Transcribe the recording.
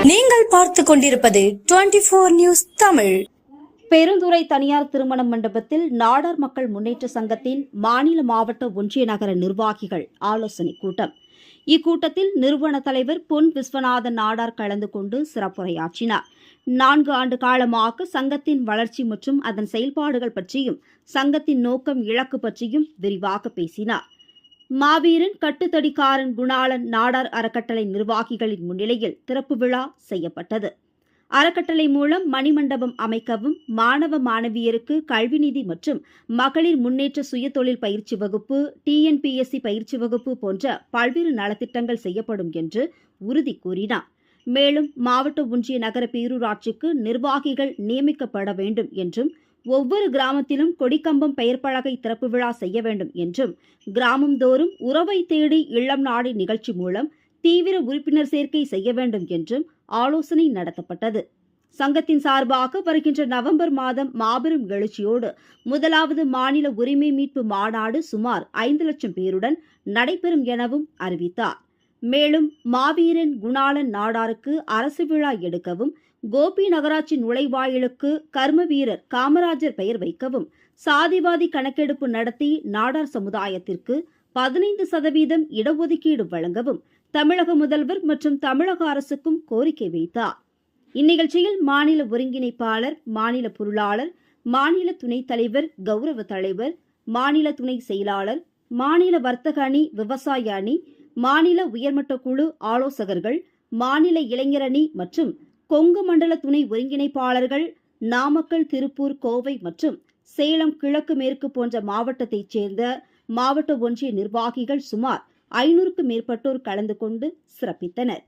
நீங்கள் பார்த்துக் கொண்டிருப்பது 24 நியூஸ் தமிழ். பெருந்துறை தனியார் திருமண மண்டபத்தில் நாடார் மக்கள் முன்னேற்ற சங்கத்தின் மாநில மாவட்ட ஒன்றிய நகர நிர்வாகிகள் ஆலோசனை கூட்டம். இக்கூட்டத்தில் நிறுவன தலைவர் பொன் விஸ்வநாதன் நாடார் கலந்து கொண்டு சிறப்புரையாற்றினார். 4 ஆண்டு காலமாக சங்கத்தின் வளர்ச்சி மற்றும் அதன் செயல்பாடுகள் பற்றியும் சங்கத்தின் நோக்கம் இலக்கு பற்றியும் விரிவாக பேசினார். மாவீரன் கட்டுத்தடிக்காரன் குணாளன் நாடார் அறக்கட்டளை நிர்வாகிகளின் முன்னிலையில் திறப்பு விழா செய்யப்பட்டது. அறக்கட்டளை மூலம் மணிமண்டபம் அமைக்கவும், மாணவ மாணவியருக்கு கல்வி நிதி மற்றும் மகளிர் முன்னேற்ற சுயதொழில் பயிற்சி வகுப்பு, TNPSC பயிற்சி வகுப்பு போன்ற பல்வேறு நலத்திட்டங்கள் செய்யப்படும் என்று உறுதி கூறினார். மேலும் மாவட்ட ஒன்றிய நகர பேரூராட்சிக்கு நிர்வாகிகள் நியமிக்கப்பட வேண்டும் என்றும், ஒவ்வொரு கிராமத்திலும் கொடிக்கம்பம் பெயர் பலகை திறப்பு விழா செய்ய வேண்டும் என்றும், கிராமந்தோறும் உறவை தேடி இல்லம் நாடி நிகழ்ச்சி மூலம் தீவிர உறுப்பினர் சேர்க்கை செய்ய வேண்டும் என்றும் ஆலோசனை நடத்தப்பட்டது. சங்கத்தின் சார்பாக வருகின்ற நவம்பர் மாதம் மாபெரும் எழுச்சியோடு முதலாவது மாநில உரிமை மீட்பு மாநாடு சுமார் 5 லட்சம் பேருடன் நடைபெறும் எனவும் அறிவித்தார். மேலும் மாவீரன் குணாளன் நாடாருக்கு அரசு விழா எடுக்கவும், கோபி நகராட்சி நுழைவாயிலுக்கு கர்ம வீரர் காமராஜர் பெயர் வைக்கவும், சாதிவாதி கணக்கெடுப்பு நடத்தி நாடார் சமுதாயத்திற்கு 15% இடஒதுக்கீடு வழங்கவும் தமிழக முதல்வர் மற்றும் தமிழக அரசுக்கும் கோரிக்கை வைத்தார். இந்நிகழ்ச்சியில் மாநில ஒருங்கிணைப்பாளர், மாநில பொருளாளர், மாநில துணைத் தலைவர், கௌரவ தலைவர், மாநில துணை செயலாளர், மாநில வர்த்தக அணி, விவசாய அணி, மாநில உயர்மட்ட குழு ஆலோசகர்கள், மாநில இளைஞர் அணி மற்றும் கொங்கு மண்டல துணை ஒருங்கிணைப்பாளர்கள், நாமக்கல், திருப்பூர், கோவை மற்றும் சேலம் கிழக்கு மேற்கு போன்ற மாவட்டத்தைச் சேர்ந்த மாவட்ட ஒன்றிய நிர்வாகிகள் சுமார் 500க்கும் மேற்பட்டோர் கலந்து கொண்டு சிறப்பித்தனர்.